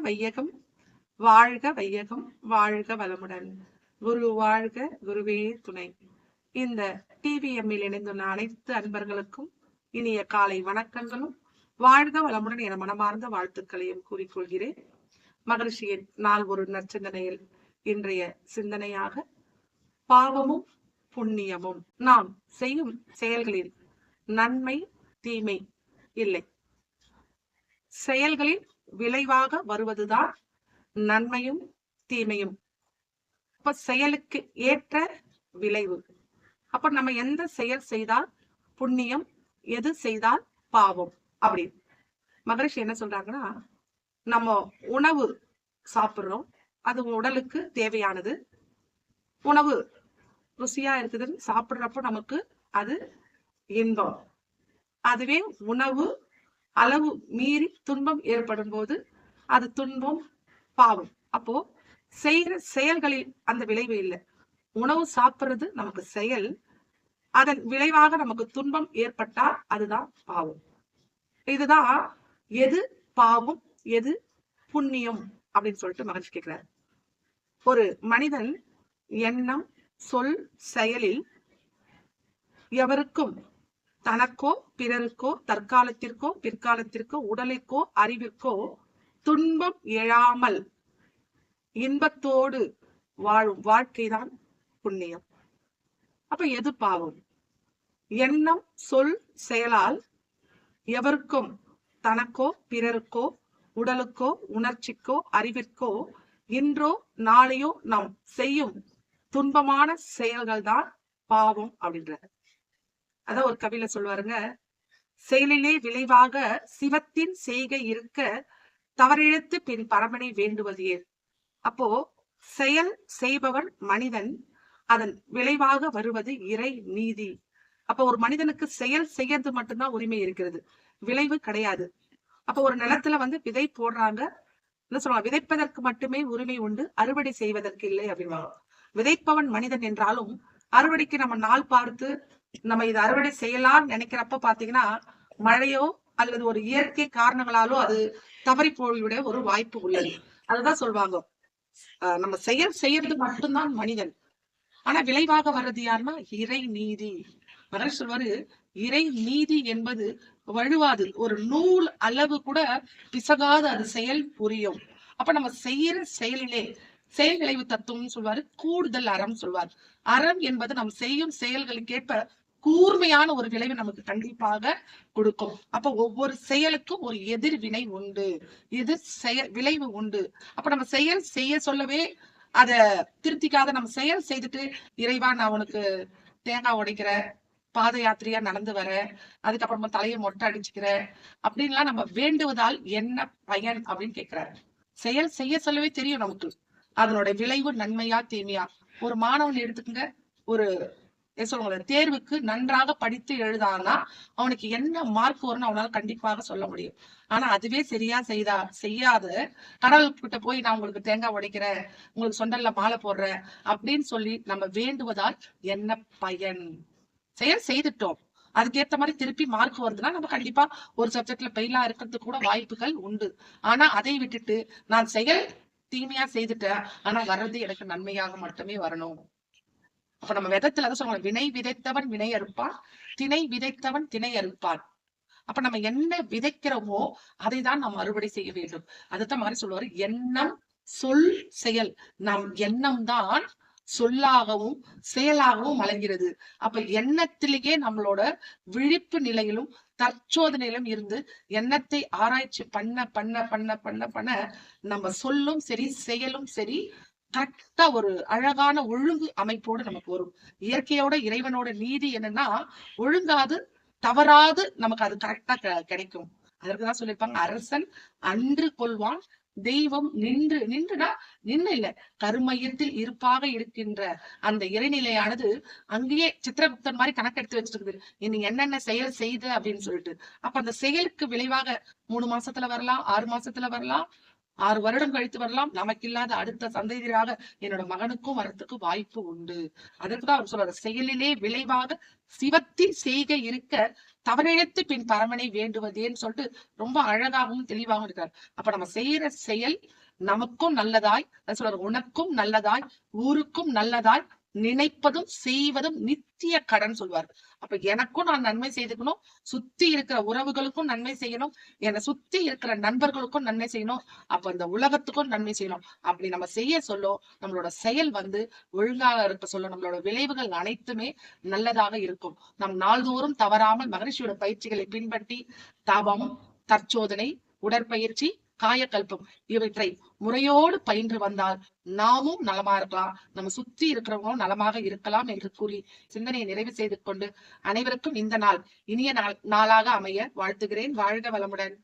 வையகம், வாழ்க வையகம், வாழ்க வளமுடன். குரு வாழ்க, குருவே துணை. இந்த டிவிஎம்மில் இணைந்துள்ள அனைத்து அன்பர்களுக்கும் இனிய காலை வணக்கங்களும் வாழ்க வளமுடன் என மனமார்ந்த வாழ்த்துக்களையும் கூறிக்கொள்கிறேன். மகரிஷியின் நாள் ஒரு நற்சிந்தனையில் இன்றைய சிந்தனையாக பாவமும் புண்ணியமும். நாம் செய்யும் செயல்களில் நன்மை தீமை இல்லை, செயல்களில் விளைவாக வருவதுதான் நன்மையும் தீமையும். அப்ப செயலுக்கு ஏற்ற விளைவு. அப்ப நம்ம எந்த செயல் செய்தால் புண்ணியம், எது செய்தால் பாவம் அப்படி மகரிஷி என்ன சொல்றாங்கன்னா, நம்ம உணவு சாப்பிடுறோம், அது உடலுக்கு தேவையானது. உணவு ருசியா இருக்குதுன்னு சாப்பிடுறப்போ நமக்கு அது இன்பம். அதுவே உணவு அளவு மீறி துன்பம் ஏற்படும் போது அது துன்பம், பாவம். அப்போ செய்கிற செயல்களில் அந்த விளைவு இல்லை. உணவு சாப்பிடுறது நமக்கு செயல், அதன் விளைவாக நமக்கு துன்பம் ஏற்பட்டால் அதுதான் பாவம். இதுதான் எது பாவம் எது புண்ணியம் அப்படின்னு சொல்லிட்டு மகிழ்ச்சி கேட்கிறார். ஒரு மனிதன் எண்ணம் சொல் செயலில் எவருக்கும் தனக்கோ பிறருக்கோ தற்காலத்திற்கோ பிற்காலத்திற்கோ உடலுக்கோ அறிவிற்கோ துன்பம் எழாமல் இன்பத்தோடு வாழும் வாழ்க்கைதான் புண்ணியம். அப்ப எது பாவம்? எண்ணம் சொல் செயலால் எவருக்கும் தனக்கோ பிறருக்கோ உடலுக்கோ உணர்ச்சிக்கோ அறிவிற்கோ இன்றோ நாளையோ நாம் செய்யும் துன்பமான செயல்கள் தான் பாவம் அப்படின்றார். அதான் ஒரு கவியில சொல்லுவாருங்க, செயலிலே விளைவாக சிவத்தின் செய்கை இருக்க தவறிழைத்து பின் பரமனை வேண்டுவது ஏன். அப்போ செயல் செய்பவன் மனிதன், அதன் விளைவாக வருவது இறை நீதி. அப்போ ஒரு மனிதனுக்கு செயல் செய்யறது மட்டும்தான் உரிமை இருக்கிறது, விளைவு கிடையாது. அப்போ ஒரு நிலத்துல விதை போடுறாங்க, என்ன சொல்லுவாங்க, விதைப்பதற்கு மட்டுமே உரிமை உண்டு, அறுவடை செய்வதற்கு இல்லை அப்படின்வாங்க. விதைப்பவன் மனிதன் என்றாலும் அறுவடைக்கு நம்ம நாள் பார்த்து நம்ம இதை அறுவடை செய்யலாம்னு நினைக்கிறப்ப பாத்தீங்கன்னா மழையோ அல்லது ஒரு இயற்கை காரணங்களாலோ அது தவறி போய்விட ஒரு வாய்ப்பு உள்ளது. அதுதான் சொல்லுவாங்க, நம்ம செயல் செய்யறது மட்டும்தான் மனிதன், ஆனா விளைவாக வர்றது யாருன்னா இறை நீதி. சொல்வாரு, இறை நீதி என்பது வழுவாது, ஒரு நூல் அளவு கூட பிசகாது அது செயல் புரியும். அப்ப நம்ம செய்யற செயலிலே செயல் விளைவு தத்துவம் சொல்வாரு, கூடுதல் அறம் சொல்வார். அறம் என்பது நம்ம செய்யும் செயல்களுக்கேற்ப கூர்மையான ஒரு விளைவு நமக்கு கண்டிப்பாக கொடுக்கும். அப்ப ஒவ்வொரு செயலுக்கும் ஒரு எதிர்வினை உண்டு, இது விளைவு உண்டு. அப்ப நம்ம செயல் செய்ய சொல்லவே அத திருத்திக்காத நம்ம செயல் செய்துட்டு, இறைவா நான் உனக்கு தேங்காய் உடைக்கிறேன், பாத யாத்திரையா நடந்து வர, அதுக்கப்புறமா தலையை மொட்டை அடிச்சுக்கிற அப்படின்லாம் நம்ம வேண்டுவதால் என்ன பயன் அப்படின்னு கேட்கிறாரு. செயல் செய்ய சொல்லவே தெரியும் நமக்கு, அதனுடைய விளைவு நன்மையா தீமையா. ஒரு மாணவன் எடுத்துக்கங்க, ஒரு தேர்வுக்கு நன்றாக படித்து எழுதானா அவனுக்கு என்ன மார்க் வரும்னு அவனால கண்டிப்பாக சொல்ல முடியும். ஆனா அதுவே சரியா செய்யாத கடவுள்கிட்ட போய் நான் உங்களுக்கு தேங்காய் உடைக்கிறேன், உங்களுக்கு சொந்தல்ல மாலை போடுறேன் அப்படின்னு சொல்லி நம்ம வேண்டுவதால் என்ன பயன்? செயல் செய்துட்டோம், அதுக்கேற்ற மாதிரி திருப்பி மார்க் வருதுன்னா நம்ம கண்டிப்பா ஒரு சப்ஜெக்ட்ல பெயிலா இருக்கிறதுக்கு கூட வாய்ப்புகள் உண்டு. ஆனா அதை விட்டுட்டு நான் செயல் தீமையா செய்துட்டேன், ஆனா வர்றது எனக்கு நன்மையாக மட்டுமே வரணும். அப்ப நம்ம விதத்துல தான் சொல்லுவாங்க, வினை விதைத்தவன் வினை அறுப்பான், திணை விதைத்தவன் திணை அறுப்பான். அப்ப நம்ம என்ன விதைக்கிறோமோ அதை தான் நாம் அறுவடை செய்ய வேண்டும். அதுதான் மாதிரி சொல்லுவாரு, எண்ணம் சொல் செயல். நம் எண்ணம் தான் சொல்லாகவும் செயலாகவும் வழங்கிறது. அப்ப எண்ணத்திலேயே நம்மளோட விழிப்பு நிலையிலும் தற்சோதனையிலும் இருந்து எண்ணத்தை ஆராய்ச்சி பண்ண பண்ண பண்ண பண்ண பண்ண நம்ம சொல்லும் சரி செயலும் சரி கரெக்டா ஒரு அழகான ஒழுங்கு அமைப்போடு நமக்கு வரும். இயற்கையோட இறைவனோட நீதி என்னன்னா ஒழுங்காது தவறாது நமக்கு அது கரெக்டா கிடைக்கும். அதற்குதான் சொல்லியிருப்பாங்க, அரசன் அன்று கொள்வான் தெய்வம் நின்றுனா நின்று இல்ல, கருமையத்தில் இருப்பாக இருக்கின்ற அந்த இறைநிலையானது அங்கேயே சித்திரகுப்தன் மாதிரி கணக்கெடுத்து வச்சிருக்குது, நீ என்னென்ன செயல் செய்த அப்படின்னு சொல்லிட்டு. அப்ப அந்த செயலுக்கு விளைவாக 3 மாசத்துல வரலாம், 6 மாசத்துல வரலாம், 6 வருடம் கழித்து வரலாம். நமக்கு இல்லாத அடுத்த சந்ததியராக என்னோட மகனுக்கும் வரத்துக்கு வாய்ப்பு உண்டு. அதற்குதான் அவர் சொல்றாரு, செயலிலே விளைவாக சிவத்தில் செய்க இருக்க தவறிழைத்து பின் பரமனை வேண்டுவதேன்னு சொல்லிட்டு ரொம்ப அழகாகவும் தெளிவாகவும் இருக்காரு. அப்ப நம்ம செய்யற செயல் நமக்கும் நல்லதாய், சொல்றாரு, உனக்கும் நல்லதாய், ஊருக்கும் நல்லதாய், நினைப்பதும் செய்வதும் நித்திய கடன் சொல்வார். அப்ப எனக்கும் நான் நன்மை செய்துக்கணும், சுத்தி இருக்கிற உறவுகளுக்கும் நன்மை செய்யணும், என்னை சுத்தி இருக்கிற நண்பர்களுக்கும் நன்மை செய்யணும், அப்ப இந்த உலகத்துக்கும் நன்மை செய்யணும். அப்படி நம்ம செய்ய சொல்லும் நம்மளோட செயல் ஒழுங்காக இருக்க சொல்லும், நம்மளோட விளைவுகள் அனைத்துமே நல்லதாக இருக்கும். நம் நாள்தோறும் தவறாமல் மகரிஷியோட பயிற்சிகளை பின்பற்றி தவம், தற்சோதனை, உடற்பயிற்சி, காயக்கல்பம் இவற்றை முறையோடு பயின்று வந்தால் நாமும் நலமா இருக்கலாம், நம்ம சுற்றி இருக்கிறவங்களும் நலமாக இருக்கலாம் என்று கூறி சிந்தனையை நிறைவு செய்து கொண்டு அனைவருக்கும் இந்த நாள் இனிய நாளாக அமைய வாழ்த்துகிறேன். வாழ்க வளமுடன்.